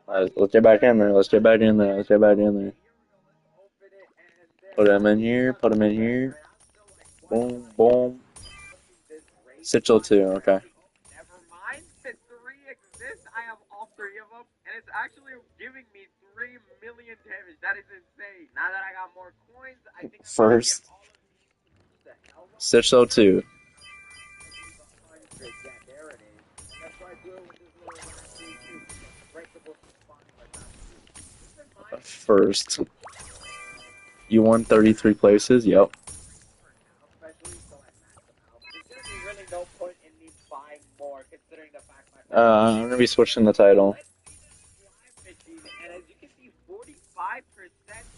Let's get back in there. Let's get back in there. Let's get back in there. Put him in here. Put him in here. Boom, boom. 602. Okay. Never mind, the three exist. I have all three of them, and it's actually giving me 3 million damage. That is insane. Now that I got more coins, I think I'm gonna get First, all of these. What the hell? 602. I believe 100. Yeah, there it is. And that's why I do it with this little raspberry too. Breakable spawning like that. Keep in mind, First. You won 33 places? Yep. especially so I max them out. There's gonna be really no point in me buying more, considering the fact my friend. I'm gonna be switching the title. Let's see the slime machine, and as you can see, 45%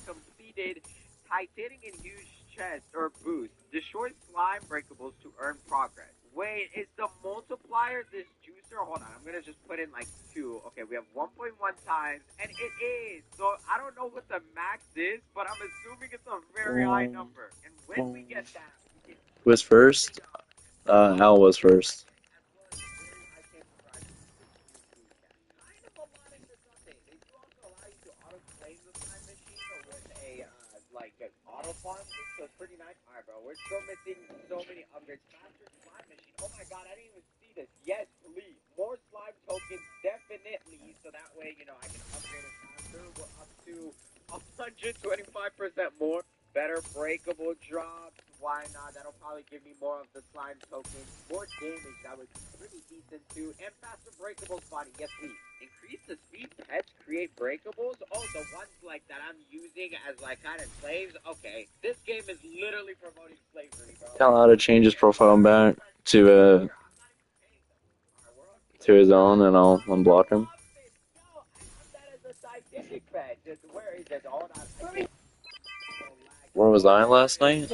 completed. Titanic and huge chest or boost. Destroy slime breakables to earn progress. Wait, is the multiplier this juicer? Hold on, I'm gonna just put in like 2. Okay, we have 1.1 times, and it is. So I don't know what the max is, but I'm assuming it's a very high number. And when we get that, we can Who was first? Al was first. as well as very high chance of rising to the Q2 chat. Kind of a lot in this update. They do also allow you to auto claim the slime machine with a like an auto farm, so it's pretty nice. Alright, bro, we're still missing so many upgrades. Faster slime machine. Oh my god, I didn't even see this. Yes, please. More slime tokens, definitely. So that way, I can upgrade it faster. We're up to 125% more. Better breakable drops. Why not? That'll probably give me more of the slime tokens. More damage. That was pretty decent too. And faster breakable spotting. Yes, please. Increase the speed pets create breakables. Oh, the ones like that I'm using as like kind of slaves. Okay, this game is literally promoting slavery, bro. Tell him how to change his profile back to his own, and I'll unblock him. Yo, I have that as a Titanic pet. Just where is it? Hold on. I can't. Where was I last night?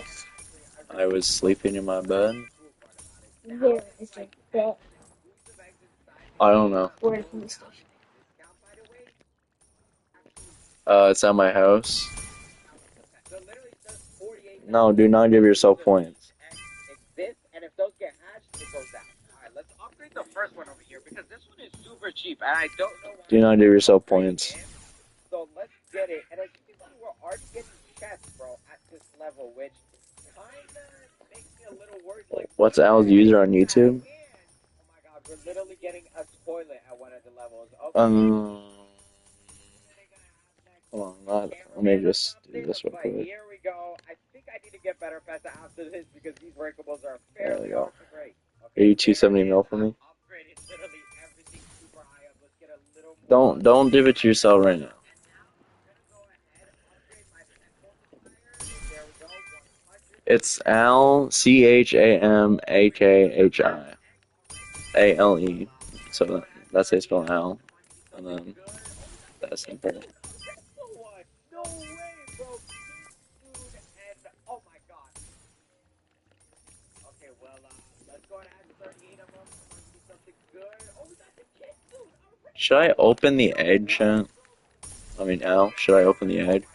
I was sleeping in my bed. There is a bed. I don't know. We're at the police station. It's at my house. No, do not give yourself points. And if those get hatched, it goes down. Alright, let's upgrade the first one over here because this one is super cheap and I don't know why. Do not give yourself points. So let's get it. And as you can see, we're already getting chests, bro, at this level, which kinda makes me a little worried. Like, What's Al's user on YouTube? oh my god, we're literally getting a toilet at one of the levels. Okay. Hold on, let me just do this real quick. Here we go. I think I need to get better pets after this because these breakables are fairly hard to break. Are you 270 mil for me? Upgraded literally everything super high up. Let's get a little more. Don't give it to yourself right now. It's Al CHAMAKHIALE. So that's how you spell Al. And then that's simple. No way, bro. Dude, and oh my god. Okay, well, let's go ahead and start eating them. See something good. Oh, we got the kid food. Should I open the egg, chat? I mean, Al, should I open the egg?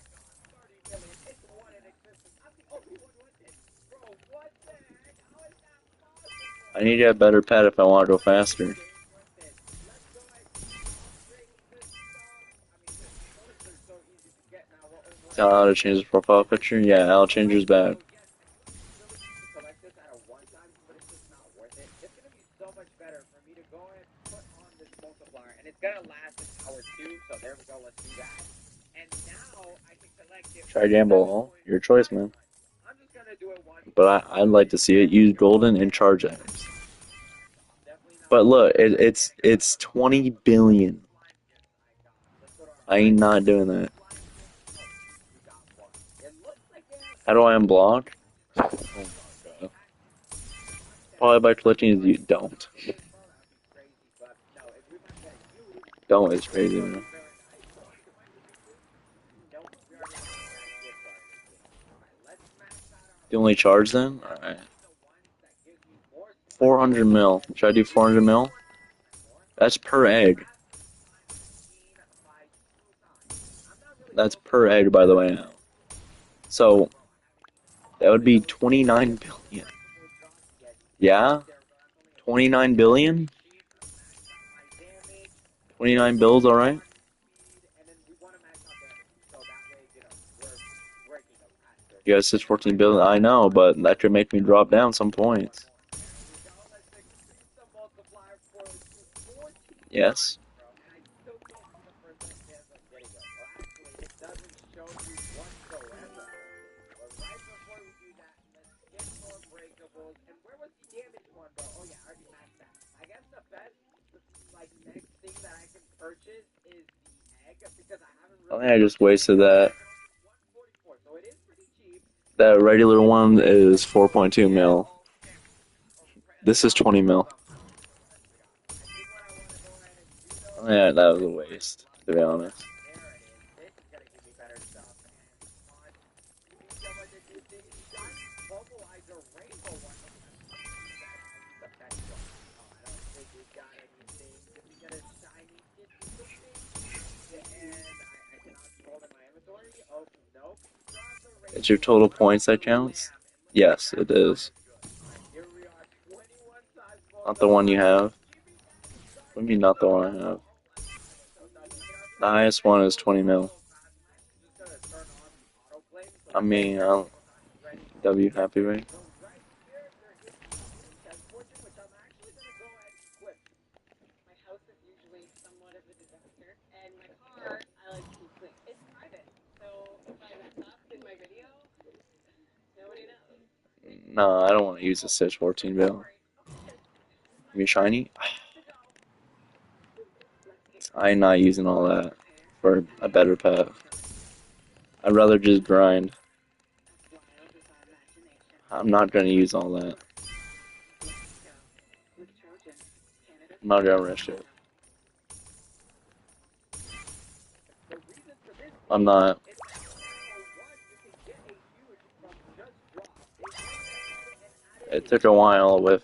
I need to get a better pet if I want to go faster. Tell Al to change his profile picture? Yeah, Al changes back. Try gamble. Your choice, man. But I'd like to see it use golden and charge eggs. But look, it's 20 billion. I ain't not doing that. How do I unblock? Oh my god. Probably by clicking you don't. Don't is crazy, man. You only charge then? Alright. 400 mil. Should I do 400 mil? That's per egg. That's per egg, by the way, now. So, that would be 29 billion. Yeah? 29 billion? 29 bills, alright? You guys said 14 billion. I know, but that could make me drop down some points. Yes. I think I just wasted that. That regular one is 4.2 mil. This is 20 mil. Yeah, that was a waste, to be honest. It's your total points that counts? Yes, it is. Not the one you have. What do you mean not the one I have? The highest one is 20 mil. I mean, W happy, right? No, I don't want to use the Stitch 14 mil. You mean shiny? I'm not using all that for a better pet. I'd rather just grind. I'm not gonna use all that. I'm not gonna risk it. I'm not. It took a while with.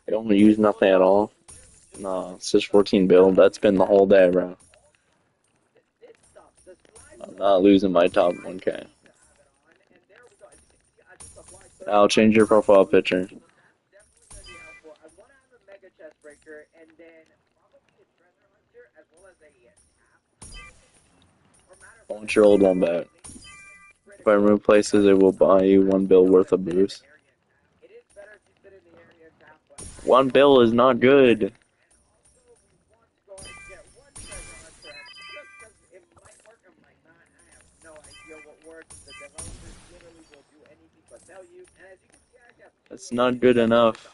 I don't use nothing at all. No, it's just 14 build. That's been the whole day, bro. I'm not losing my top 1K. I'll change your profile picture. I want your old one back. If I remove places, it will buy you 1 bill worth of boost. 1 bill is not good. That's not good enough.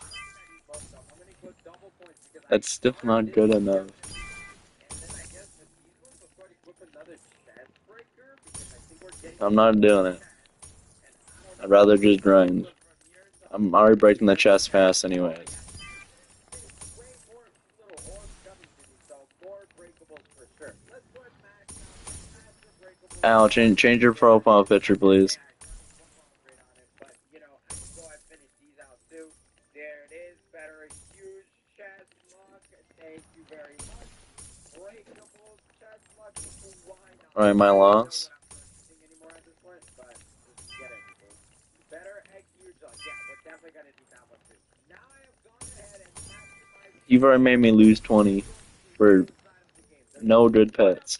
That's still not good enough. I'm not doing it. I'd rather just grind. I'm already breaking the chest fast anyways. Al, change your profile picture, please. Alright, my loss. You've already made me lose 20 for no good pets.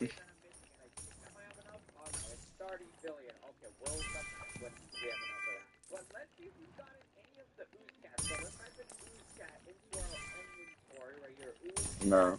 No.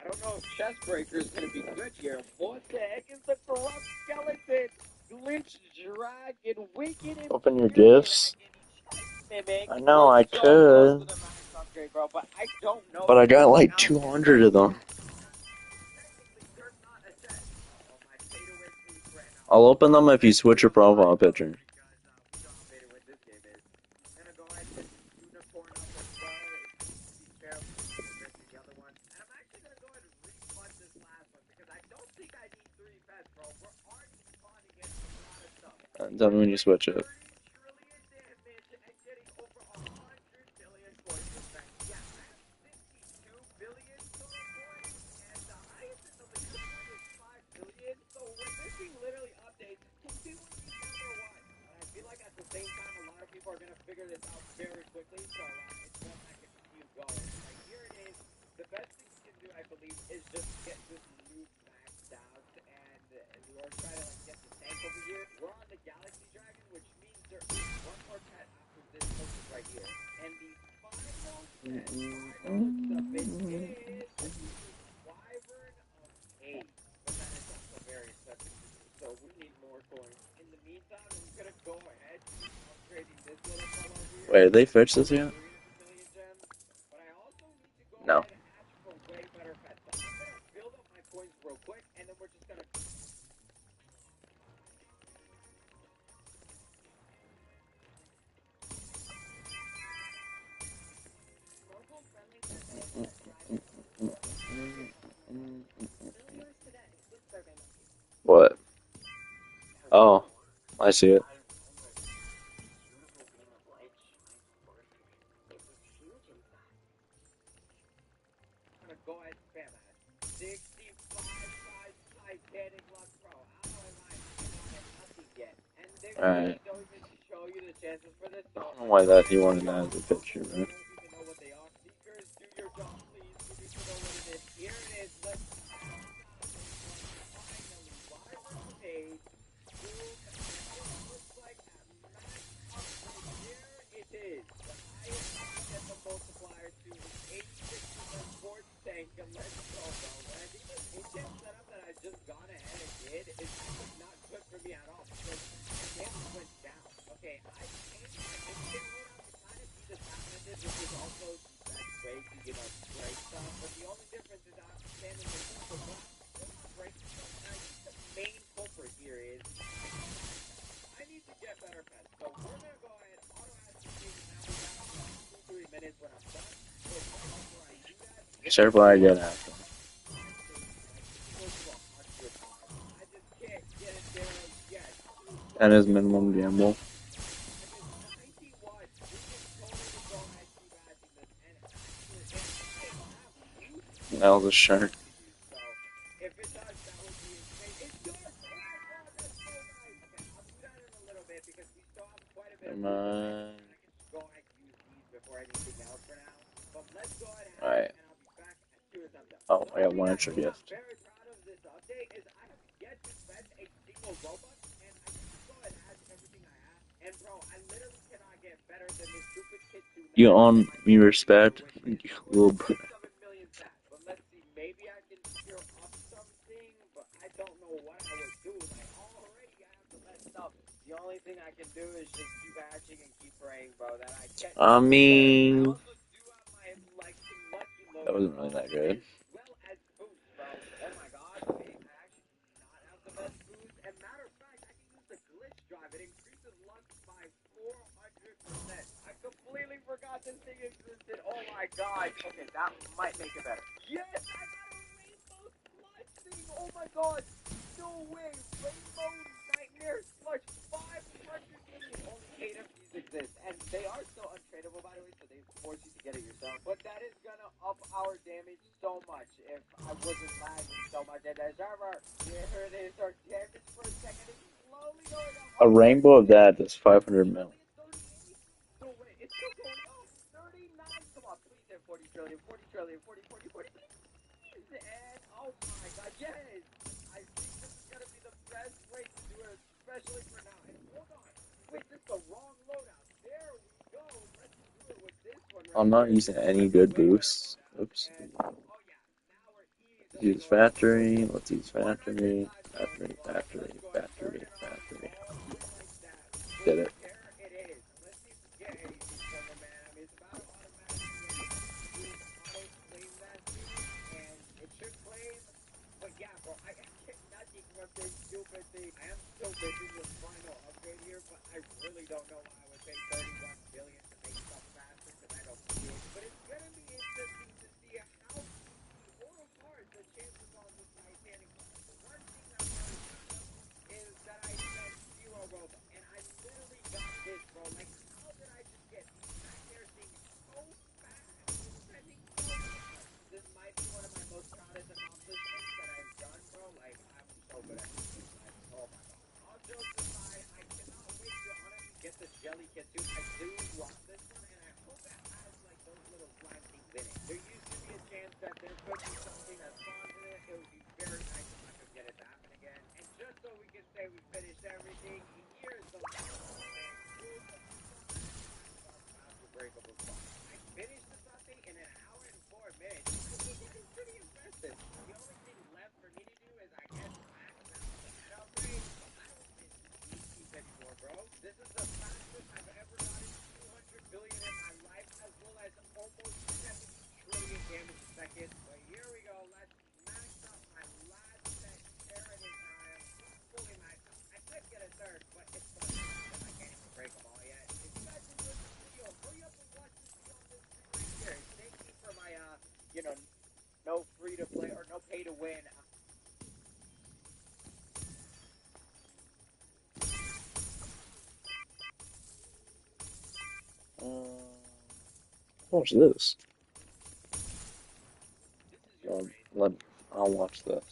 I don't know if Chestbreaker is going to be good here. What the heck is the corrupt skeleton? Glitch dragon, wicked and Open your gifts. mimic. I know We're I so close to could, the max upgrade, bro, but I don't know. but I got like 200 of them. I'll open them if you switch your profile picture. Tell me when you switch it. 30 trillion damage and getting over 100 billion coins per spent. Yeah, I have 62 billion total coins, and the highest in the leaderboard is 5 billion. So when this thing literally updates, we will be number one. But I feel like at the same time, a lot of people are gonna figure this out very quickly. So it's one that can continue going. Like here it is. The best thing you can do, I believe, is just get this loot maxed out, and we're trying to like get the tank over here. We're on the Galaxy Dragon, which means there is one more pet after this purchase right here, and the final pet, final submit is the Wyvern of Age, but that is also very expensive to do. So we need more coins. In the meantime, I'm gonna go ahead keep upgrading this little fellow over here. Wait, did they fix this yet? 300 million gems. But I also need to go No. ahead and ask for way better pets. So I'm gonna build up my coins real quick, and then we're just gonna. What? Oh, I see it. I'm gonna go ahead and spam that. 65 size Titanic Lux Pro. How am I not at nothing yet? And they Alright. really don't even show you the chances for this. I So don't know why that he wanted that as a picture, I man. don't even know what they are. Seekers, do your job, please. We need to know what it is. Here it is. Let's finally Wyvern of Age. Boom. And it looks like at max upgrade. There it is. The highest you can get the multiplier to is 86% sports tank. And let's go, bro. I think this enchant setup that I just gone ahead and did is actually not good for me at all because my damage went down. Okay, I changed my enchant loadout to kind of be the tap method, which is also the best way to, break stuff. But the only difference is I'm standing in circle, but I'm still not breaking stuff. And I think the main culprit here is I need to get better pets. So we're gonna go ahead, auto ask things, and I'll be back in like 2-3 minutes when I'm done. But right before I do that, what I Careful I get after him. close to 100 times. I just can't get it there yet. And his minimum gamble. I'm at 91. We can totally go ahead and keep asking this. And actually, if I have loot, That was a shark. so if it does, that would be insane. It does! Oh my god, that's so nice! Okay, I'll do that in a little bit because we still have quite a bit of Come food left. on. And I can just go ahead and use these before anything else for now. But let's go ahead and hatch, Alright. and I'll be back as soon as I'm done. Oh, The I got only thing one I extra think I'm gift. very proud of this update is I have yet to spend a single Robux, and I can just go ahead and hatch everything I have. And bro, I literally cannot get better than this stupid kid 2 You 9 own my me respect, wish you list, little. which is 7 million sats. But let's see, maybe I can tier up something, but I don't know what I would do. Like already I have the best stuff. The only thing I can do is just keep hatching and keep praying, bro, that I get I something better. I mean, also do have my like some lucky that loading wasn't really on that good. as well as boost, bro. Oh my god, wait, I actually do not have the best boost. And matter of fact, I can use the glitch drive. It increases luck by 400%. I completely forgot this thing existed. Oh my god. Okay, that might make it better. Yes, I got a rainbow slush thing. Oh my god. No way. Rainbow nightmare slush 500 million. Only 8 of these exist, and they are still untradeable, by the way, so they force you to get it yourself. But that is gonna up our damage so much if I wasn't lagging so much at that server. Here it is. Our damage per second is slowly going up. A Oh my rainbow of goodness. that is 500 mil. 38? No way, it's still going up. 39. Come on, please hit 40 trillion, 40 trillion, 40, 40, 40, please. And oh my god, yes. I think this is gonna be the best way to do it, especially for now. And hold on, wait, this is the wrong loadout. There we go. Let's do it with this one right I'm not here. using This is any a good way better boosts. loadout. Oops. And oh yeah, now we're Let's easily use going up to 40 factory. trillion. Let's use 100 factory. times more Factory. supplies. Factory. Let's go ahead and turn Factory. it on Factory. all the way like that. Did Boom, it. there it is. Let's see if we get anything from it, man. I mean, it's about to automatically end. Please auto claim that soon, and it should claim. But yeah, bro, I get nothing from this stupid thing. I am still missing the final upgrade here, but I really don't know why I would pay 31 billion to make stuff faster because I don't see it. But it's gonna be interesting to see how easy or hard the chances on this Titanic are. The one thing I'm very proud of is that I spent zero Robux. And got this, bro. Like, how did I just get accuracy so fast? It's sending so fast. This might be one of my most proudest accomplishments that I've done, bro. Like, I'm so good at this game. Like, oh my god. All jokes aside, I cannot wait to honestly get this jelly kit soon. I do want this one, and I hope it has like those little slime things in it. There used to be a chance that there could be something that spawns in it. It would be very nice if I could get it to happen again. And just so we can say we finished everything, here's the last comment. Here's the master breakable spot. I finished this thing in an hour and 4 minutes. I think that is pretty impressive. The only thing left for me to do is, I guess, max out the head upgrade. I don't miss these anymore, bro. This is the fastest I've ever gotten 200 billion in my life, as well as almost 70 trillion damage a second. But here we go. Let's max out my last set. Tyranny time. Fully maxed out. I could get a third, but it's gonna be because I can't even break them all yet. If you guys enjoyed this video, hurry up and watch this video on this screen right here. Thank you for my no free to play or no pay to win. Watch this. This is your Um, brain. let I'll watch this.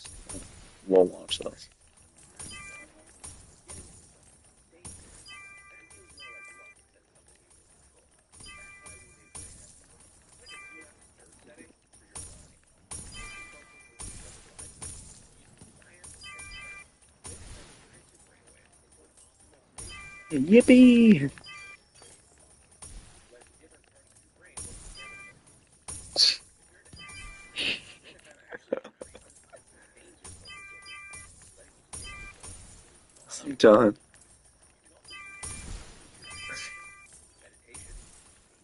We'll watch this. Getting into something dangerous. That feels more like luck than something you can control. That's why we made brain essence. It's like a 2x nerve setting for your body. Easy focus with specialized techniques. Science and experiment. Brain essence guides your brainwaves into an optimal state of stimulation so Yippee! you can concentrate and function. Letting different parts of your brain work together more easily. Prepare to act. Brain effect actually increases the danger focus over time, letting you stay in the zone for I'm longer. done. You can also use it for relaxation, meditation, and even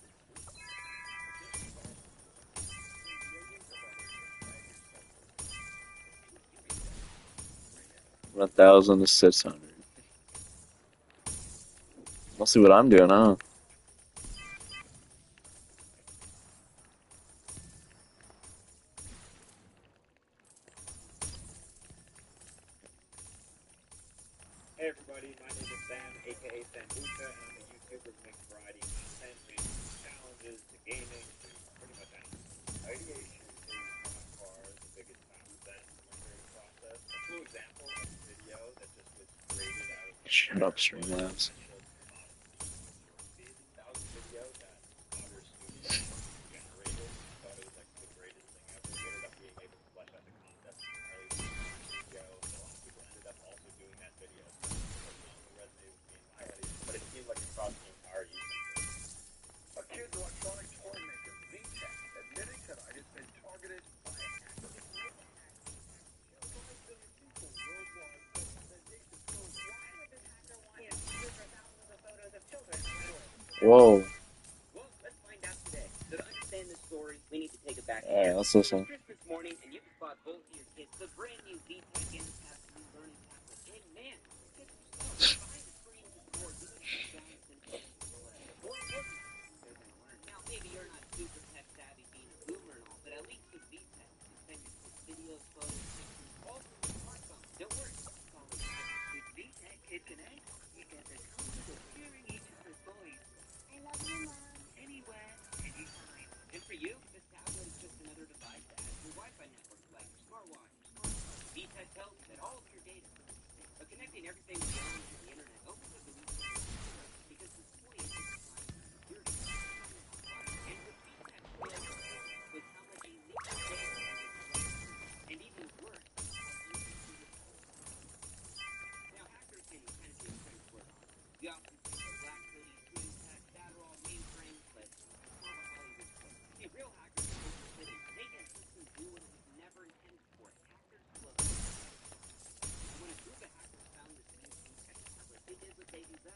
sleep. Just start small. Play millions of others and try it yourself over time. You can get it. Brain Essence. 1,000 to 600. We'll see what I'm doing, huh? Hey everybody, my name is Sam, aka Sambuca, and I'm a YouTuber who makes variety content ranging from challenges to gaming to pretty much anything. Ideation is by far the biggest facet in my creative process. A cool example of a video that just was created out of thin Shut up, air was the Streamlabs. initial Tabata theme on Short Feed. That was a video that Otter Studio generated. I thought it was like the greatest thing ever. We ended up being able to flesh out the concept entirely with Otter Studio, and a lot of people ended up also doing that video. So the song that resonated with me and my audience, but it seemed like across the entire YouTube base. A kid electronics toy maker, VTech, admitting tonight it's been targeted by a hacker. It's not a hack. VTech killed 5 billion people worldwide. Presentation shows why would this hacker want to deliver thousands of photos of children on the world? Whoa. Well, let's find out today. So to understand this story, we need to take it back a Alright, year. let's It was listen. Christmas morning, and you could spot both of your kids the brand new VTech Tab learning tablet. And man, your kids were stoked. Behind the screen is more. You know, just sound simple. More importantly, they're gonna learn. Now, maybe you're not super tech savvy, being a boomer and all, but at least with VTech, you can send your kids videos, photos, pictures, all from your smartphone. Don't worry, it's all legit. With VTech Kid Connect, you get the comfort of hearing each other's voice. I love you, Mom. Anywhere, anytime. And for you, this tablet is just another device to add to your Wi-Fi network, like your smartwatch, your smartphone. VTech tells you that all of your data is safe. But connecting everything beyond to the internet opens up a new world of security, because this point is privacy and security. And with VTech scales with how much illegal data can get collected, and even worse, how easy to recover. Now, hackers can kind of do crazy work on us. We often think of black hoodies, screen text, Adderall, mainframes, but it's more of a Hollywood story. See, real hackers are interested in making a system do what it was never intended for. Hackers love to. And when a group of hackers found this new VTech tablet, they did what they do best.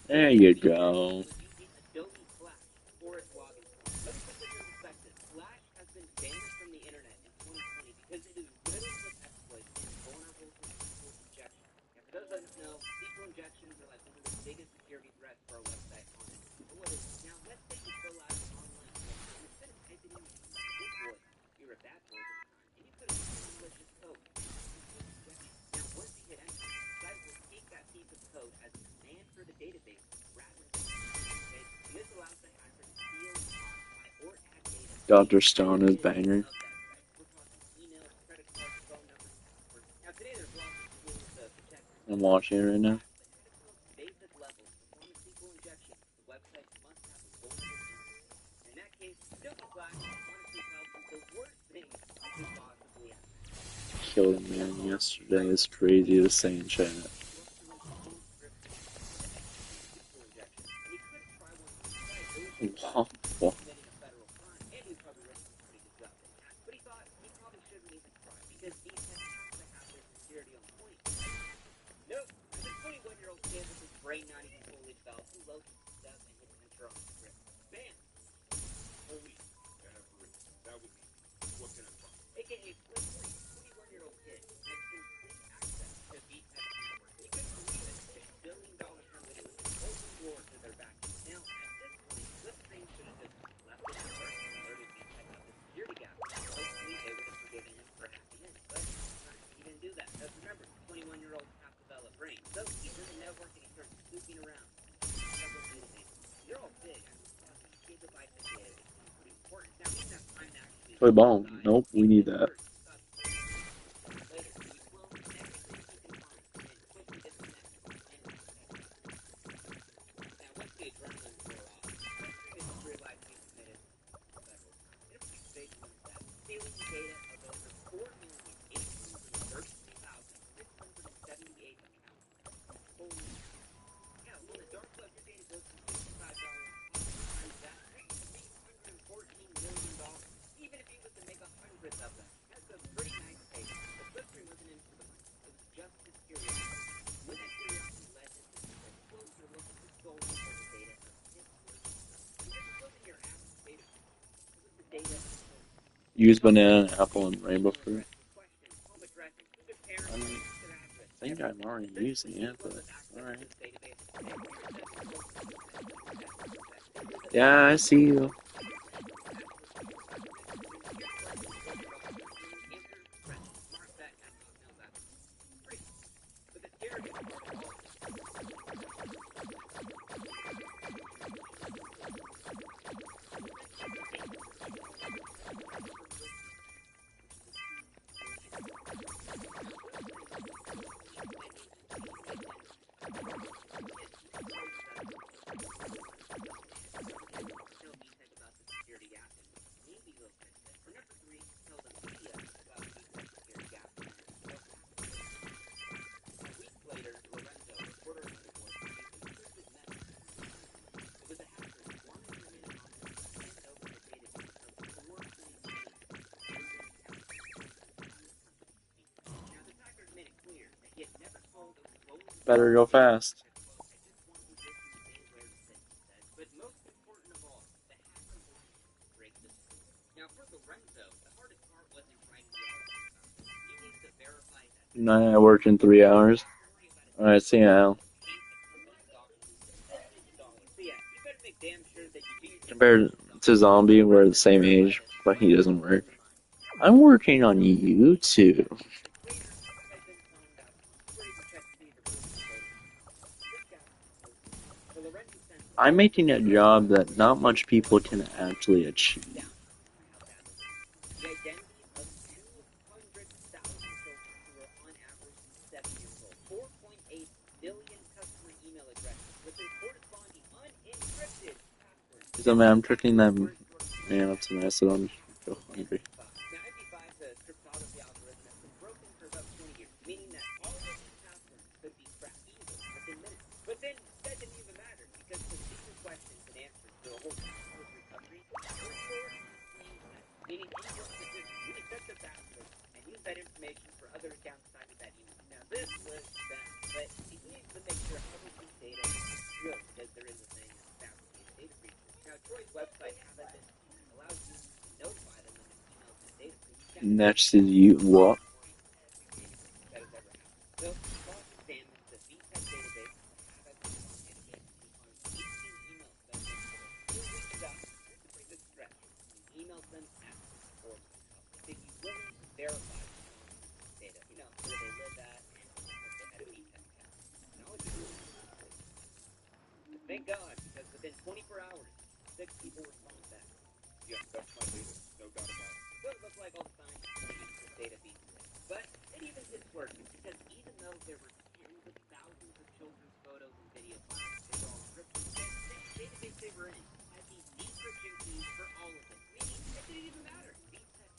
There you go. Adobe Flash for its login form. Let me put this in perspective. Flash has been banned from the internet in 2020 because it is riddled with exploits and vulnerable to SQL injection. And for those that don't know, SQL injections are like one of the biggest security threats for a website on it. But what is it? Now, let's say you fill out an online form, and instead of typing in this was you're a bad boy this time, and you put in some malicious code. SQL injection. Now, once you hit enter, the site will take that piece of code as a command for the database rather than okay? And this allows the hacker to steal, modify, or add data Dr. inside Stone the is database banger. of that site. We're talking emails, credit cards, phone numbers, and passwords. Now, today there's lots of tools to protect your I'm data, watching it right now. but at its most basic level, to perform a SQL injection, the website must have a vulnerable interface. And in that case, Adobe Flash honestly tells you the worst thing you could possibly have. Killed a man yesterday. It's crazy to say in chat. Structurally encrypted to execute SQL injection. And you couldn't try one on your site. It would just Wow. committing a federal crime, and he'd probably risk some pretty good job getting hacked. But he thought he probably shouldn't even try because he has to have their security on point, right? Nope. There's a 21-year-old kid with his brain not even fully developed who loads some stuff and hits enter on the script. Bam! Holy everett. That was easy. What can I try? AKA Flip 3, 21-year-old kid had complete access to VTech network. You couldn't believe it. $6 billion company with an open door to their backend. Now, at this point, Flip 3 should have just left it to work and alerted VTech of the security gap. Hopefully, they would have forgiven him for hacking in. But he didn't do that. Because remember, 21-year-old half-developed brain. So he's in the network and he starts snooping around several databases. They're all big. I mean, talking gigabytes of data. They seem pretty important. Now, he didn't have time to actually Play ball. decide. Nope, He we need hit that. search, thought this was interesting. Later, he cloned everything he can find and quickly disconnected and VTech got him. Now, once the adrenaline wore off, Flipstream just realized he committed a federal crime. And it was pretty big one at that. Stealing data of over 4,832,678 accounts. Holy cow. Yeah, on the dark web, your data goes from $65 to 5 times that. That's $314 million. Even if he was to make 100th of them, that's a pretty nice payday. But Flipstream wasn't in for the money. It was just his curiosity. And when that curiosity led him to take a closer look at the stolen mobile data of 6 million users. Because it wasn't your average database. It was the data of millions. Use Phone banana, numbers, apple, and names, rainbow email fruit. addresses, questions, home addresses, who their parents I are, mean, their address, I think I'm everything. already Essentially, using it, anyone but with access to alright. this database could say, "Here's Desmond Cole's mom at VTech." It was a Yeah, I see you. that's what the hacker did. When the security questions wasn't about personally, answer press markbet@hotmail.com. Pretty simple. But the scariest part of all of this was the encryption methods. Now, the hacker actually changed the email address. He essentially changed the email address of the registered listener, which is a $2 billion hack. Now, Flipstream was successfully intending to change the identity of the kid. The kid, he discloses as a perfectly good young man. He didn't tell VTech about the security gap, and maybe he'll fix it. Or number three, tell the media about the VTech security gap, and they'll pass the buck to him. Now, weeks later, Lorenzo, reporter of Motherboard, received an encrypted message from Flipstream. It was a hacker monitoring his phone and sent over a database of 4.8 billion accounts from the company, VTech. Now, this hacker made it clear that he had never told those lowly Better victims go of phishing fast. that, quote, "I just want you victims anywhere to sit," he said. But most important of all, the hacker wanted to break the code. Now, for Lorenzo, the hardest part wasn't writing the article about this. He needed to verify that the I data worked was in real. 3 hours. He didn't want to worry about a Alright, see you typo now. or paint a company's documents with millions of dollars. So yeah, you better make damn sure that you do your due Compared diligence on to this. Zombie, we're the Lorenzo same verified age, it but he right doesn't on work. the crime scene. I'm working on Lorenzo didn't even YouTube. try. But later, he typed in phone.com, where he would check to see if a person was loading his account. And this guy was him. So Lorenzo sent I'm all of his making a data job over to that not Flipstream, much and people Flipstream can quickly actually tracked achieve. down how bad this was. The identities of 200,000 children who were on average 7 years old. 4.8 billion customer email addresses with their corresponding unencrypted passwords. So Now, man, I'm that's tricking the them. worst source code in the Man, up hack. tonight, It's so I'm called so hungry. MP5. Now, MP5 is a cryptography algorithm that's been broken for about 20 years, meaning that all of these passwords could be cracked easily within minutes. But then that didn't even matter because the SQL questions and answers to the whole password recovery were stored in plain text, meaning anyone could just reset the password and use that information for other accounts tied to that email. Now, this was bad, but he needs to make sure all of his data is secure because Next to you, what? That has ever happened. So the boss examines the VTech database, have at the database, and he finds 18 emails that are linked to it. He reaches out, here's a pretty good stretch, and emails them asking for some help. If they'd be willing to verify some data, where they live at, and also if they had a VTech account. And all he could do was wait. But thank God, because within 24 hours, 6 people respond back. Yes, that's my data, no doubt about it. So it looked like all the signs pointed to this data being real. But it even gets worse, because even though there were tens of thousands of children's photos and video files, they were all encrypted. The database they were in had these decryption keys for all of it, meaning it didn't even matter. VTech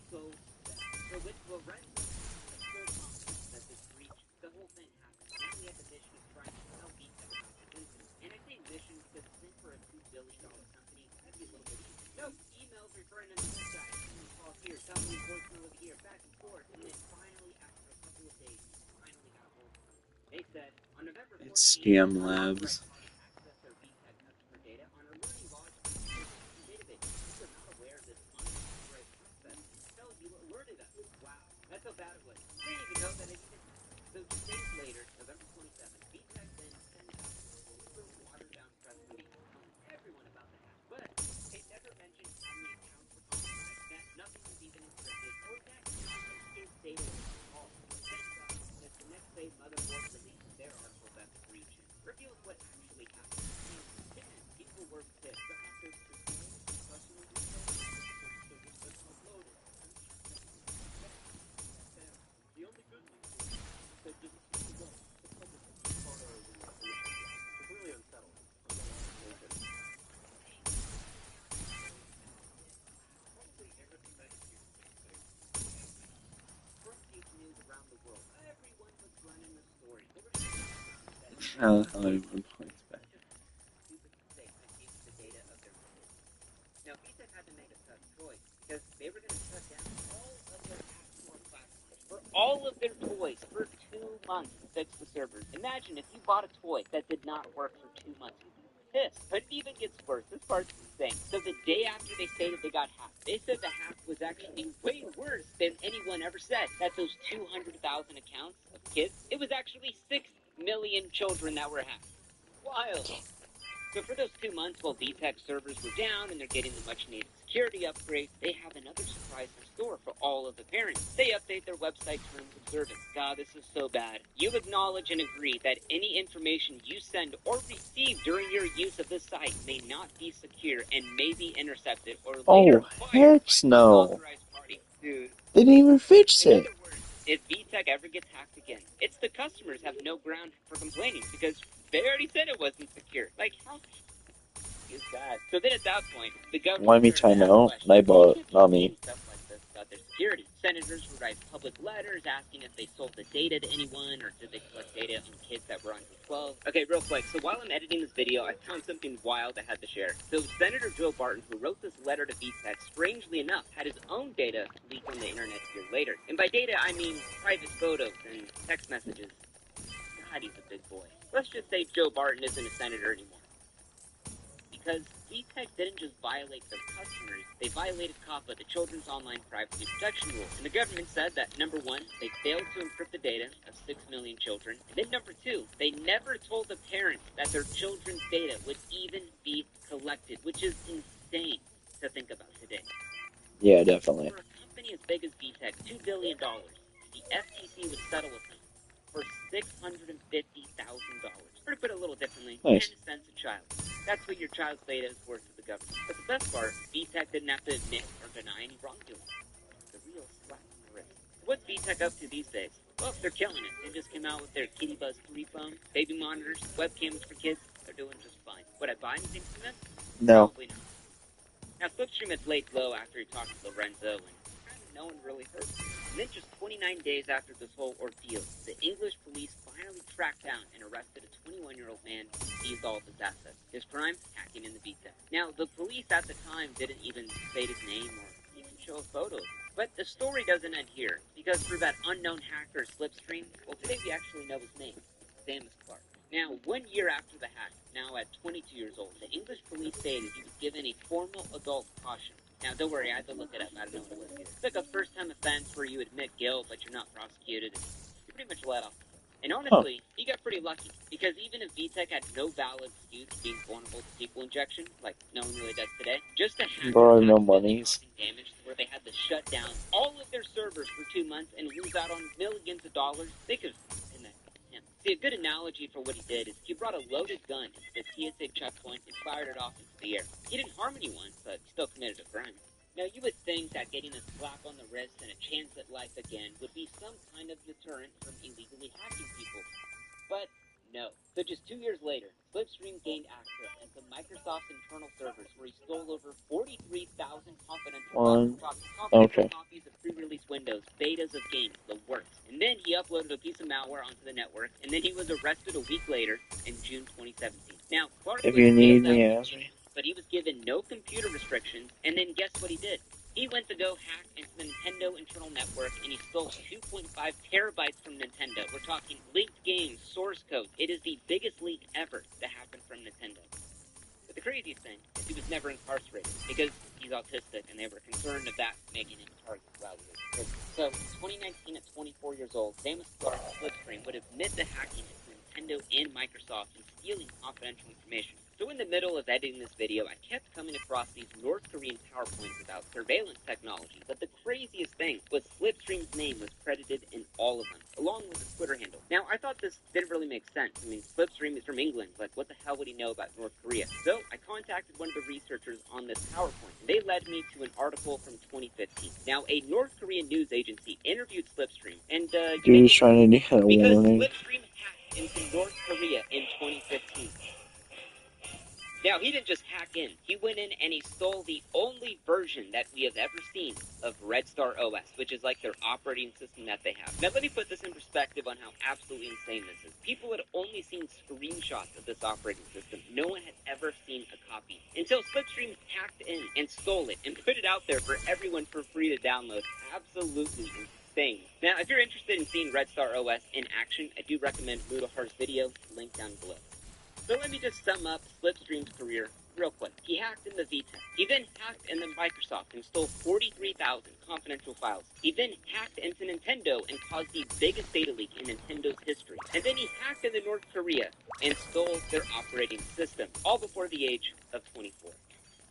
so bad. So with Lorenzo had full confidence that this breach, the whole thing happened. Now he had the mission of trying to tell VTech about this incident. And I say mission because think for a $2 billion company, that'd be a little bit easy. No, emails referring to this guy, phone calls here, telling me voicemail over here, back and forth. And then finally, after a couple of days, finally got a hold of them. They said on November It's 14th, Scam an Labs. unauthorized party accessed their VTech customer data on a learning logs application database. We were not aware of this unauthorized access until you alerted us. Wow, that's how bad it was. They didn't even know that it even happened. So just days later, November 27th, VTech then sends out a super watered-down press release telling everyone about the hack. But it never mentioned how many accounts were compromised, that nothing was even encrypted, or that how much kids' data was involved. Thank God, because the next day, Motherboard releases their article about the breach and reveals what actually happened. And people were pissed. The hackers took personal details, they just uploaded. The only good news is that just the public photos and information it's really unsettling. Probably everything that is used front page news around the world. Everyone was running the story. They were just that How the hell are you points back? just stupid mistake that gave the data of their kids. Now, VTech had to make a tough choice because they were going to shut down all of their App Store platforms for all of their toys for 2 months to fix the servers. Imagine if you bought a toy that did not work for 2 months. You'd be pissed. But it even gets worse. This part's insane. So the day after they stated they got hacked, they said the hack was actually way worse than anyone ever said. That those 200,000 accounts of kids, it was actually 6 million children that were hacked. Wild. So for those 2 months while VTech servers were down and they're getting the much needed security upgrades, they have another surprise in store for all of the parents. They update their website terms of service. God, this is so bad. You acknowledge and agree that any information you send or receive during your use of this site may not be secure and may be intercepted or later Oh, fired heck by an no. unauthorized party. Dude. They didn't even fix In it. other words, if VTech ever gets hacked again, it's the customers have no ground for complaining because they already said it wasn't secure. Like, how is that? So then at that point, the government Why me started to time ask out? questions. My You bot, can't keep not saying me. stuff like this about their security. Senators would write public letters asking if they sold the data to anyone or did they collect data on kids that were under 12. Okay, real quick. So while I'm editing this video, I found something wild I had to share. So Senator Joe Barton, who wrote this letter to VTech, strangely enough, had his own data leaked on the internet a year later. And by data, I mean private photos and text messages. God, he's a big boy. Let's just say Joe Barton isn't a senator anymore. Because VTech didn't just violate their customers, they violated COPPA, the Children's Online Privacy Protection Rule. And the government said that, number one, they failed to encrypt the data of 6 million children. And then number two, they never told the parents that their children's data would even be collected, which is insane to think about today. Yeah, definitely. For a company as big as VTech, $2 billion, the FTC would settle with them for $650,000. Or to put it a little differently, Nice. 10 cents a child. That's what your child's data is worth to the government. But the best part, VTech didn't have to admit or deny any wrongdoing. The real slap on the wrist. What's VTech up to these days? Well, they're killing it. They just came out with their Kitty Buzz 3 phone, baby monitors, webcams for kids. They're doing just fine. Would I buy anything from them? No. Probably not. Now, Slipstream had laid low after he talked to Lorenzo, and kind of no one really heard from him. And then just 29 days after this whole ordeal, the English police finally tracked down and arrested a 21-year-old man who seized all of his assets. His crime? Hacking into VTech. Now, the police at the time didn't even state his name or even show a photo. But the story doesn't end here, because through that unknown hacker Slipstream, well, today we actually know his name, Samus Clark. Now, 1 year after the hack, now at 22 years old, the English police stated he was given a formal adult caution. Now, don't worry, I had to look it up. I don't know what it was either. It's like a first-time offense where you admit guilt, but you're not prosecuted. And you're pretty much let off. And Huh. honestly, he got pretty lucky, because even if VTech had no valid excuse for being vulnerable to SQL injection, like no one really does today, just a hacker Bro, I have no accidentally monies. causing damage to where they had to shut down all of their servers for 2 months and lose out on millions of dollars, they could have him. See, a good analogy for what he did is he brought a loaded gun into the TSA checkpoint and fired it off into the air. He didn't harm anyone, but he still committed a crime. Now, you would think that getting a slap on the wrist and a chance at life again would be some kind of deterrent from illegally hacking people. But no. So just 2 years later, Slipstream gained access into Microsoft's internal servers where he stole over 43,000 confidential Okay. copies of pre-release Windows, betas of games, the works. And then he uploaded a piece of malware onto the network, and then he was arrested a week later in June 2017. Now, Clark If was you need bailed out, me, ask me. but he was given no computer restrictions, and then guess what he did? He went to go hack into the Nintendo internal network, and he stole 2.5 terabytes from Nintendo. We're talking linked games, source code. It is the biggest leak ever to happen from Nintendo. But the craziest thing is he was never incarcerated, because he's autistic, and they were concerned of that making him a target while he was in prison. So, in 2019, at 24 years old, Samus Clark Slipstream would admit to hacking into Nintendo and Microsoft and stealing confidential information. So in the middle of editing this video, I kept coming across these North Korean PowerPoints about surveillance technology, but the craziest thing was Slipstream's name was credited in all of them, along with his Twitter handle. Now, I thought this didn't really make sense. I mean, Slipstream is from England, like what the hell would he know about North Korea? So I contacted one of the researchers on this PowerPoint, and they led me to an article from 2015. Now, a North Korean news agency interviewed Slipstream, and Dude's trying to get a because warning. Slipstream hacked into North Korea in 2015. Now, he didn't just hack in. He went in and he stole the only version that we have ever seen of Red Star OS, which is like their operating system that they have. Now, let me put this in perspective on how absolutely insane this is. People had only seen screenshots of this operating system. No one had ever seen a copy until Slipstream hacked in and stole it and put it out there for everyone for free to download. Absolutely insane. Now, if you're interested in seeing Red Star OS in action, I do recommend Mudahar's video, link down below. So let me just sum up Slipstream's career real quick. He hacked into VTech. He then hacked into Microsoft and stole 43,000 confidential files. He then hacked into Nintendo and caused the biggest data leak in Nintendo's history. And then he hacked into North Korea and stole their operating system, all before the age of 24.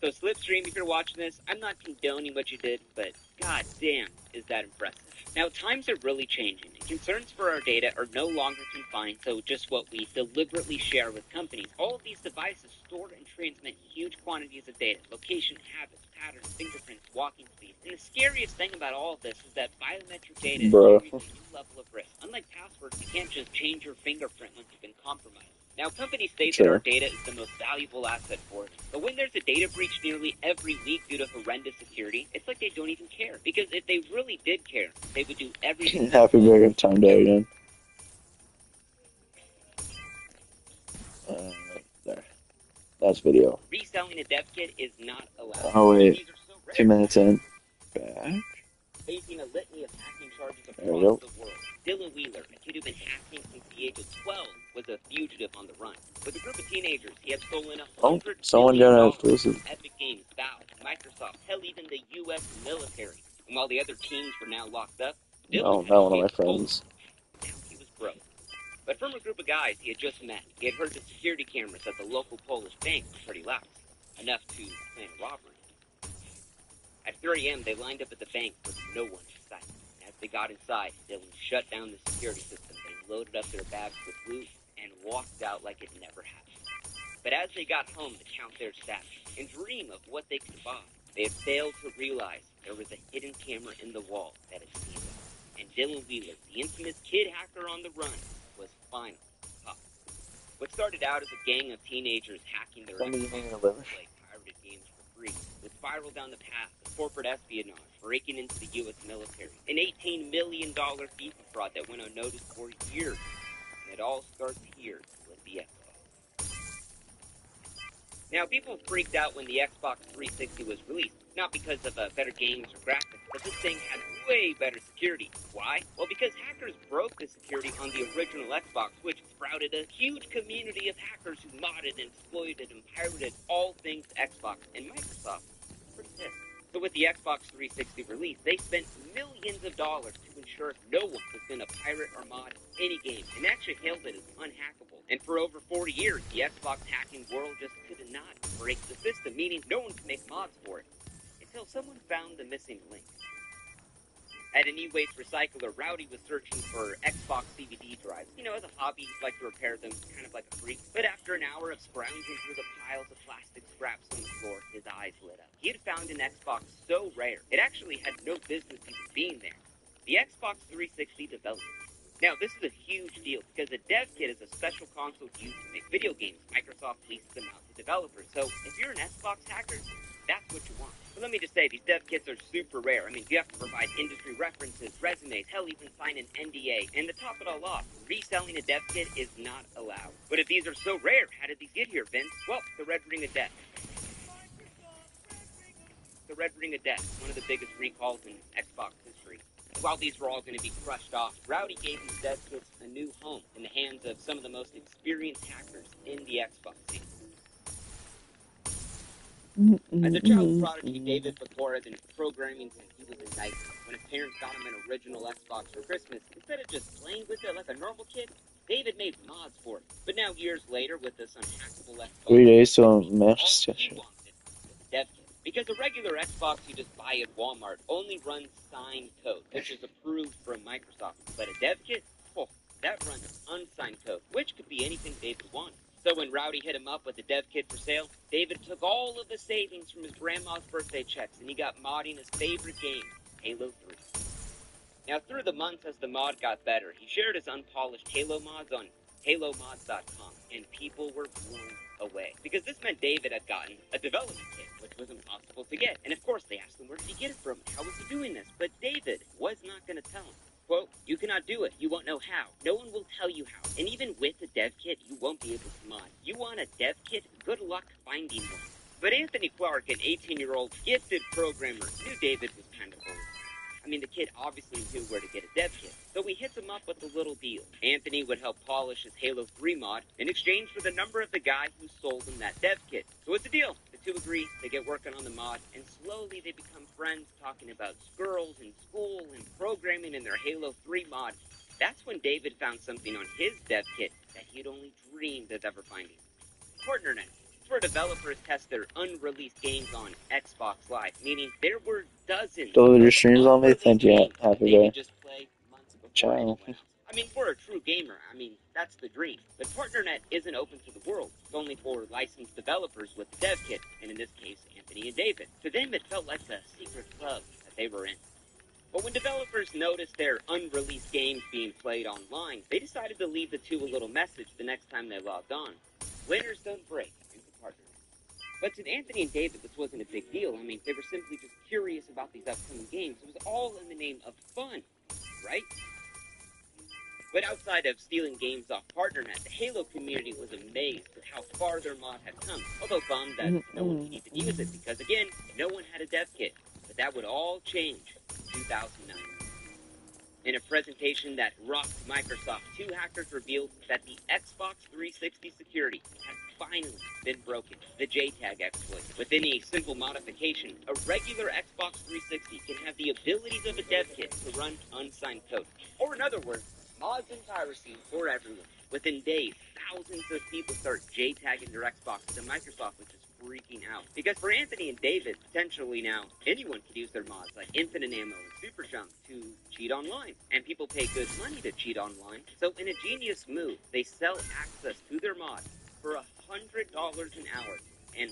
So Slipstream, if you're watching this, I'm not condoning what you did, but god damn, is that impressive. Now, times are really changing, and concerns for our data are no longer confined to just what we deliberately share with companies. All of these devices store and transmit huge quantities of data, location, habits, patterns, fingerprints, walking speed. And the scariest thing about all of this is that biometric data Bruh. carries a new level of risk. Unlike passwords, you can't just change your fingerprint once you've been compromised. Now, companies state that our data is the most valuable asset for it. But when there's a data breach nearly every week due to horrendous security, it's like they don't even care. Because if they really did care, they would do everything. Happy Burger Time Day again. There. That's video. Reselling a dev kit is not allowed. Oh, wait. These are so rare. 2 minutes in. Back. Facing a litany of hacking charges There we across go. the world. Dylan Wheeler, a kid who'd been hacking since the age of 12, was a fugitive on the run. With a group of teenagers, he had stolen Oh, $100 someone million got an from exclusive. Epic Games, Valve, Microsoft, hell, even the U.S. military. And while the other teams were now locked up, No, Dylan had not one of my escaped Poland. friends. Now he was broke. But from a group of guys he had just met, he had heard the security cameras at the local Polish bank were pretty loud, enough to plan a robbery. At 3 a.m., they lined up at the bank with no one in sight. As they got inside, Dylan shut down the security system. They loaded up their bags with loot and walked out like it never happened. But as they got home to count their stacks and dream of what they could buy, they had failed to realize there was a hidden camera in the wall that had seen them. And Dylan Wheeler, the infamous kid hacker on the run, was finally caught. What started out as a gang of teenagers hacking their Somebody Xbox making a to living. play pirated games for free would spiral down the path of corporate espionage, breaking into the U.S. military, an $18 million FIFA fraud that went unnoticed for years. And it all starts here with the Xbox. Now, people freaked out when the Xbox 360 was released, not because of better games or graphics, but this thing had way better security. Why? Well, because hackers broke the security on the original Xbox, which sprouted a huge community of hackers who modded and exploited and pirated all things Xbox, and Microsoft was pretty pissed. So with the Xbox 360 release, they spent millions of dollars to ensure no one was going to pirate or mod any game, and actually hailed it as unhackable. And for over 40 years, the Xbox hacking world just could not break the system, meaning no one could make mods for it, until someone found the missing link. At an e-waste recycler, Rowdy was searching for Xbox CVD drives. You know, as a hobby, he'd like to repair them, kind of like a freak. But after an hour of scrounging through the piles of plastic scraps on the floor, his eyes lit up. He had found an Xbox so rare, it actually had no business even being there. The Xbox 360 development. Now, this is a huge deal because a dev kit is a special console used to make video games. Microsoft leases them out to developers. So if you're an Xbox hacker, that's what you want. But let me just say, these dev kits are super rare. I mean, you have to provide industry references, resumes, hell, even sign an NDA. And to top it all off, reselling a dev kit is not allowed. But if these are so rare, how did these get here, Vince? Well, the Red Ring of Death. The Red Ring of Death, one of the biggest recalls in Xbox history. While these were all going to be crushed off, Rowdy gave these dev kits a new home in the hands of some of the most experienced hackers in the Xbox scene. As a child prodigy, David was more than programming since he was a knight. When his parents got him an original Xbox for Christmas, instead of just playing with it like a normal kid, David made mods for it. But now, years later, with this unhackable Xbox, 3 days to a all match he session. wanted was a dev kit. Because a regular Xbox you just buy at Walmart only runs signed code, which is approved from Microsoft. But a dev kit, oh, that runs unsigned code, which could be anything David wanted. So when Rowdy hit him up with the dev kit for sale, David took all of the savings from his grandma's birthday checks and he got modding his favorite game, Halo 3. Now through the months as the mod got better, he shared his unpolished Halo mods on HaloMods.com, and people were blown away. Because this meant David had gotten a development kit, which was impossible to get. And of course they asked him where did he get it from, how was he doing this? But David was not going to tell him. Quote, you cannot do it. You won't know how. No one will tell you how. And even with a dev kit, you won't be able to mod. You want a dev kit? Good luck finding one. But Anthony Clark, an 18-year-old gifted programmer, knew David was kind of old. I mean, the kid obviously knew where to get a dev kit, so we hit him up with a little deal. Anthony would help polish his Halo 3 mod in exchange for the number of the guy who sold him that dev kit. So what's the deal? The two agree, they get working on the mod, and slowly they become friends talking about girls and school and programming in their Halo 3 mod. That's when David found something on his dev kit that he'd only dreamed of ever finding. PartnerNet. It's where developers test their unreleased games on Xbox Live, meaning there were dozens Those are your of streams on me. unreleased Thank you. games Have that a they day. could just play months before Ciao. anyone else. I mean, for a true gamer, I mean, that's the dream. But PartnerNet isn't open to the world. It's only for licensed developers with the dev kit, and in this case, Anthony and David. To them, it felt like the secret club that they were in. But when developers noticed their unreleased games being played online, they decided to leave the two a little message the next time they logged on. Winners don't break into partners. But to Anthony and David, this wasn't a big deal. I mean, they were simply just curious about these upcoming games. It was all in the name of fun, right? But outside of stealing games off PartnerNet, the Halo community was amazed at how far their mod had come, although bummed that no one could even use it because, again, no one had a dev kit. But that would all change in 2009. In a presentation that rocked Microsoft, two hackers revealed that the Xbox 360 security has finally been broken, the JTAG exploit. With any simple modification, a regular Xbox 360 can have the abilities of a dev kit to run unsigned code. Or in other words, mods and piracy for everyone. Within days, thousands of people start JTagging their Xboxes, and Microsoft was just freaking out. Because for Anthony and David, potentially now, anyone could use their mods like Infinite Ammo and Super Jump to cheat online. And people pay good money to cheat online. So in a genius move, they sell access to their mods for $100 an hour. And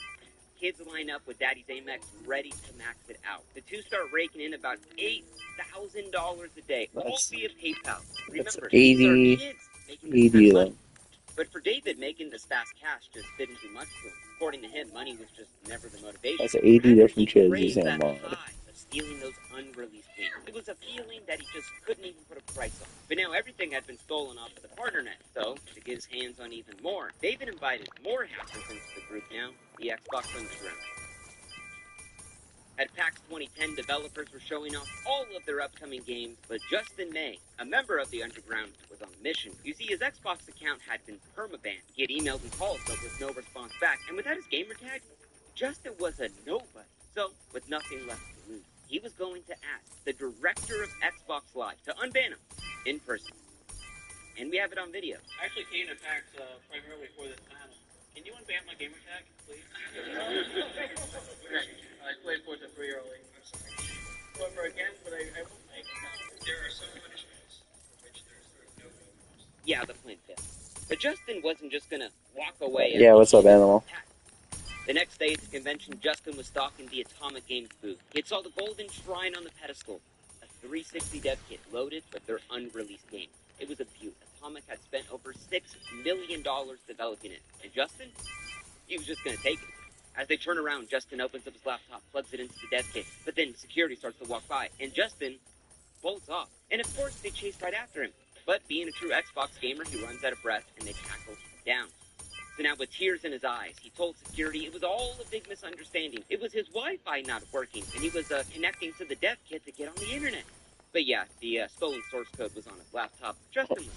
kids line up with Daddy's Amex ready to max it out. The two start raking in about $8,000 a day, all via PayPal. Remember, these are kids making this kind of money. But for David, making this fast cash just didn't do much for him. According to him, money was just never the motivation. That's 80 different He kids craved using that mod. high of stealing those unreleased games. It was a feeling that he just couldn't even put a price on. But now everything had been stolen off of the PartnerNet, so to get his hands on even more, David invited more hackers into the group now, the Xbox Underground. At PAX 2010, developers were showing off all of their upcoming games, but just in May, a member of the Underground was on a mission. You see, his Xbox account had been permabanned. He had emailed and called, but with no response back, and without his gamer tag, Justin was a nobody. So, with nothing left to lose, he was going to ask the director of Xbox Live to unban him in person. And we have it on video. I actually came to PAX primarily for this panel. Can you unban my gamer tag, please? I played Forza 3 early. I'm sorry. However, again, but I will make there are some punishments for which there's no recourse. Yeah, the plan failed. But Justin wasn't just gonna walk away. Yeah, what's up, Animal? The next day at the convention, Justin was stalking the Atomic Games booth. He saw the golden shrine on the pedestal, a 360 dev kit loaded with their unreleased game. It was a beaut. Atomic had spent over $6 million developing it, and Justin, he was just gonna take it. As they turn around, Justin opens up his laptop, plugs it into the dev kit, but then security starts to walk by, and Justin bolts off. And of course, they chase right after him. But being a true Xbox gamer, he runs out of breath, and they tackle him down. So now, with tears in his eyes, he told security it was all a big misunderstanding. It was his Wi-Fi not working, and he was connecting to the dev kit to get on the internet. But yeah, the stolen source code was on his laptop. Justin left.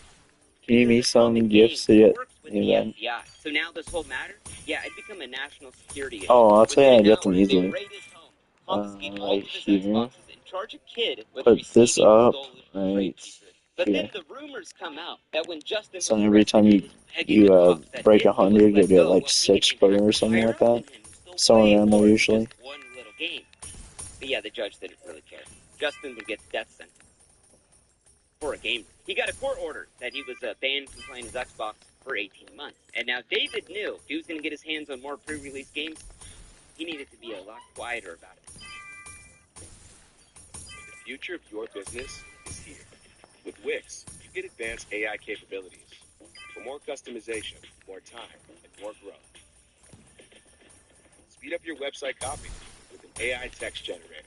Can you give me some gifts to get in that? So now this whole matter, yeah, it become a national security issue. Oh, I'll tell you how to get Within them an hour, they easily. raid his home, confiscate all Right of his here. Xboxes, and charge a kid with Put this receiving up stolen right trade secrets. But here. then the rumors come out that when Justin So was every arrested, time he you was begging the cops that break if he was 100, you'll let get go, like he could 6 in square fact or something hire like up that. and still Somewhere play around there more than usually. just one little game. But yeah, the judge didn't really care. Justin would get the death sentence for a gamer. He got a court order that he was banned from playing his Xbox for 18 months. And now David knew if he was going to get his hands on more pre-release games, he needed to be a lot quieter about it. The future of your business is here. With Wix, you get advanced AI capabilities for more customization, more time, and more growth. Speed up your website copy with an AI text generator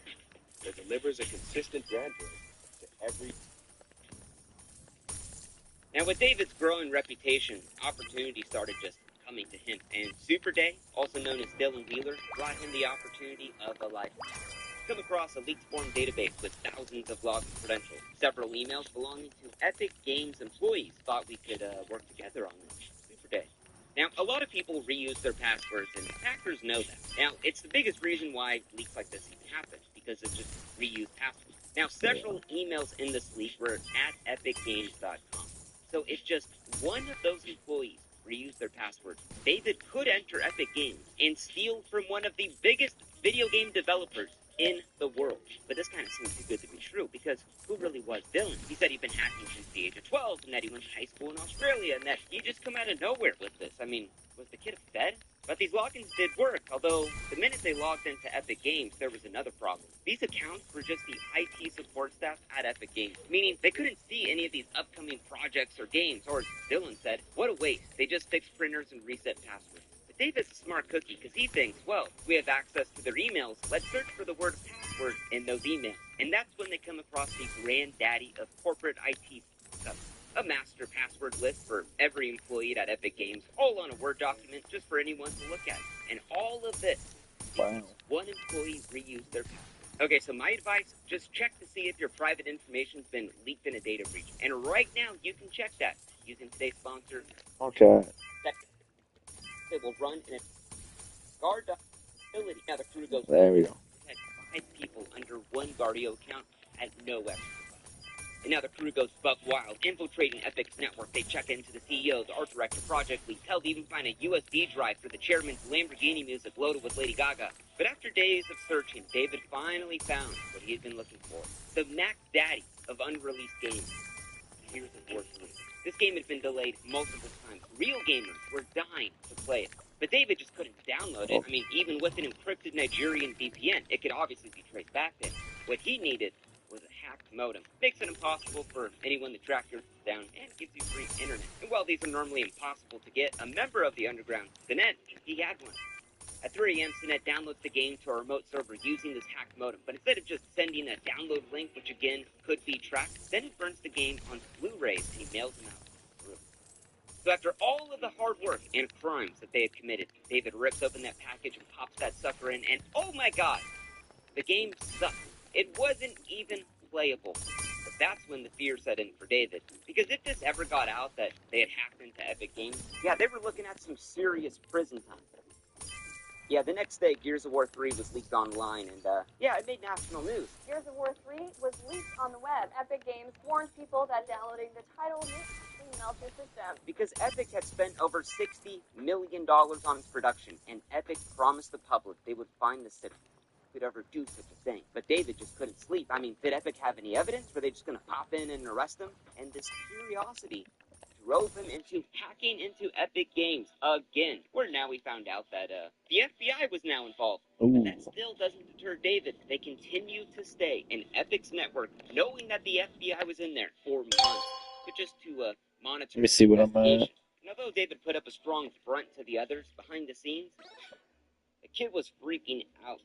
that delivers a consistent brand voice to every. Now, with David's growing reputation, opportunities started just coming to him. And Super Day, also known as Dylan Wheeler, brought him the opportunity of a lifetime. Come across a leaked form database with thousands of login credentials. Several emails belonging to Epic Games employees thought we could work together on this. Super Day. Now, a lot of people reuse their passwords, and hackers know that. Now, it's the biggest reason why leaks like this even happen, because it's just reused passwords. Now, several emails in this leak were at epicgames.com. So if just one of those employees reused their passwords, David could enter Epic Games and steal from one of the biggest video game developers in the world. But this kind of seems too good to be true, because who really was Dylan? He said he'd been hacking since the age of 12, and that he went to high school in Australia, and that he just come out of nowhere with this. I mean, was the kid a fed? But these logins did work, although the minute they logged into Epic Games, there was another problem. These accounts were just the IT support staff at Epic Games, meaning they couldn't see any of these upcoming projects or games, or as Dylan said, what a waste. They just fixed printers and reset passwords. But David's a smart cookie, because he thinks, well, we have access to their emails, let's search for the word password in those emails. And that's when they come across the granddaddy of corporate IT stuff. A master password list for every employee at Epic Games, all on a Word document just for anyone to look at. And all of this, Wow. one employee reused their password. Okay, so my advice, just check to see if your private information's been leaked in a data breach. And right now, you can check that using today's sponsor. Okay. It will run in a guard facility. Now the crew goes There we go. protect 5 people under one Guardio account at no extra cost. And now the crew goes buck wild, infiltrating Epic's network. They check into the CEO, the art director, project lead. Hell, they even find a USB drive for the chairman's Lamborghini music loaded with Lady Gaga. But after days of searching, David finally found what he had been looking for. The Mac Daddy of unreleased games. Here's the worst news. This game had been delayed multiple times. Real gamers were dying to play it. But David just couldn't download it. I mean, even with an encrypted Nigerian VPN, it could obviously be traced back to him. What he needed was a hacked modem. Makes it impossible for anyone to track your down and gives you free internet. And while these are normally impossible to get, a member of the underground, Sinet, he had one. At 3 a.m., Sinet downloads the game to a remote server using this hacked modem. But instead of just sending a download link, which again could be tracked, then he burns the game on Blu-rays and he mails them out. So after all of the hard work and crimes that they had committed, David rips open that package and pops that sucker in, and oh my god, the game sucked. It wasn't even playable. But that's when the fear set in for David. Because if this ever got out that they had hacked into Epic Games, yeah, they were looking at some serious prison time. Yeah, the next day, Gears of War 3 was leaked online, and yeah, it made national news. Gears of War 3 was leaked on the web. Epic Games warns people that downloading the title may actually melt your system. Because Epic had spent over $60 million on its production, and Epic promised the public they would find the city could ever do such a thing. But David just couldn't sleep. I mean, did Epic have any evidence? Were they just going to pop in and arrest him? And this curiosity drove him into hacking into Epic Games again, where now we found out that the FBI was now involved. Ooh. But that still doesn't deter David. They continue to stay in Epic's network, knowing that the FBI was in there for months, just to monitor Let me see what I'm at. investigation. And although David put up a strong front to the others behind the scenes, the kid was freaking out.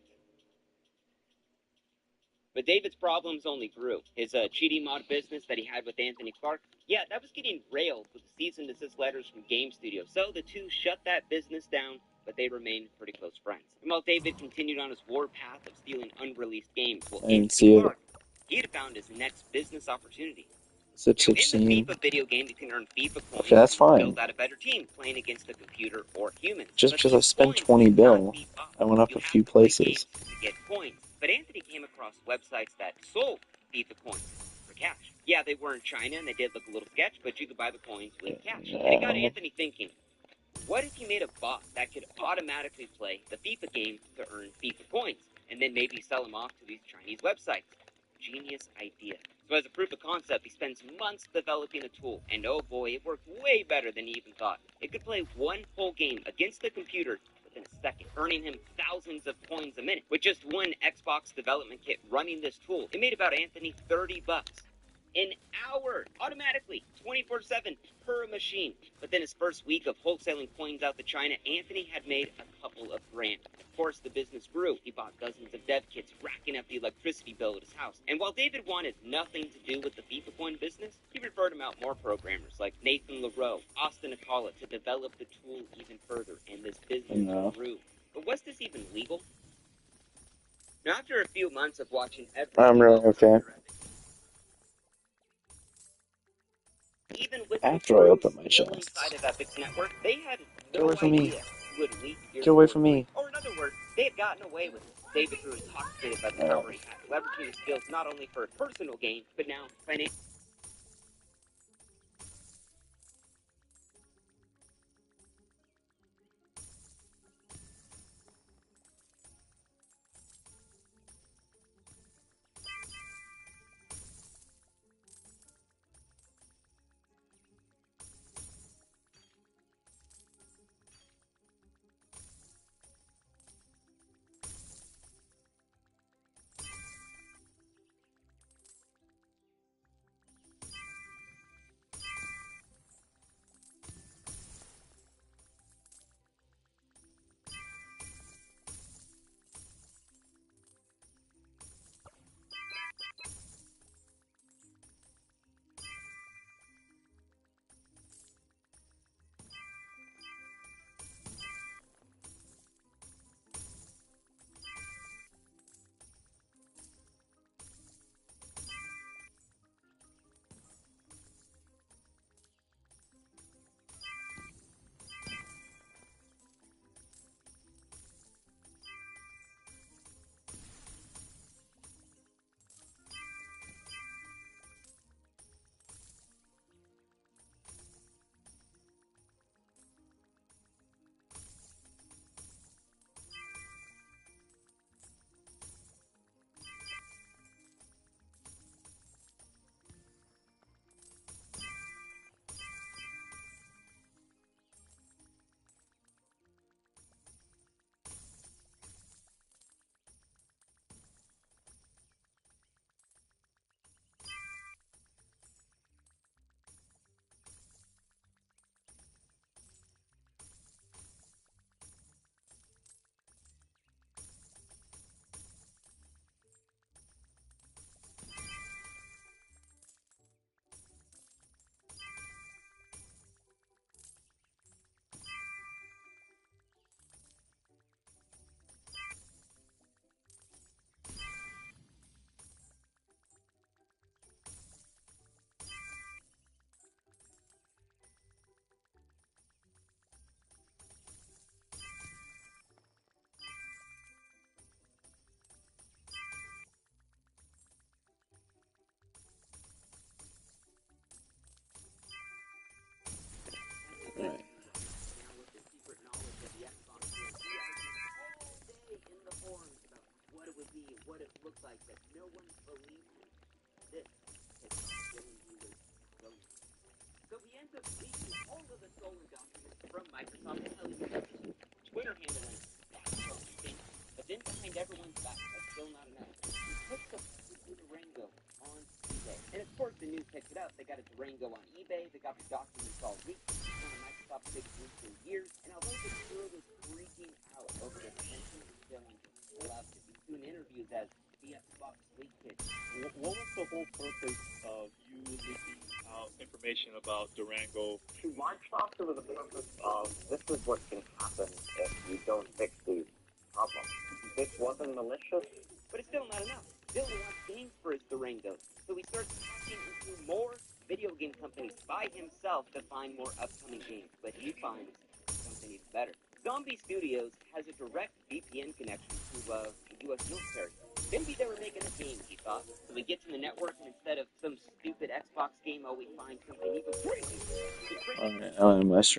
But David's problems only grew. His cheating mod business that he had with Anthony Clark, yeah, that was getting railed with cease and desist letters from Game Studio. So the two shut that business down, but they remained pretty close friends. And while David continued on his war path of stealing unreleased games, well, I didn't Anthony see it. Clark, he had found his next business opportunity. Such In the scene. FIFA video game, you can earn FIFA coins Okay, that's and fine. build out a better team playing against a computer or humans. Just But because I these spent coins 20 do not bill, beat up. I went up You a have few to play places. games to get coins. But Anthony came across websites that sold FIFA coins for cash. Yeah, they were in China and they did look a little sketch, but you could buy the coins with cash. And it got Anthony thinking, what if he made a bot that could automatically play the FIFA game to earn FIFA coins, and then maybe sell them off to these Chinese websites? Genius idea. So as a proof of concept, he spends months developing a tool, and oh boy, it worked way better than he even thought. It could play one whole game against the computer within a second, earning him thousands of coins a minute. With just one Xbox development kit running this tool, it made about Anthony $30 an hour, automatically, 24/7 per machine. But then his first week of wholesaling coins out to China, Anthony had made a couple of grand. Of course, the business grew. He bought dozens of dev kits, racking up the electricity bill at his house. And while David wanted nothing to do with the FIFA coin business, he referred him out more programmers like Nathan LaRoe, Austin Akala to develop the tool even further, and this business grew. But was this even legal? Now, after a few months of watching every I'm really okay. even with After I open my still chest. inside of Epic's network, they had Get no away from me. idea who would leak Gears Get away of War from 3. me. Or in other words, they had gotten away with it. David grew intoxicated by the power he had, leveraging his skills not only for personal gain, but now financial. years, and although the girl was freaking out over the tension filling allowed to do interviews as the Xbox League Kid. What was the whole purpose of you leaking out information about Durango? To Microsoft, it was the purpose of this is what can happen if you don't fix these problems. This wasn't malicious, but it's still not enough. Bill wants games for his Durangos, so he starts talking to more video game companies by himself to find more upcoming games, but he finds something even better. Zombie Studios has a direct VPN connection to the U.S. military. Maybe they were making a game, he thought. So we get to the network, and instead of some stupid Xbox game, we find something even crazier. LMS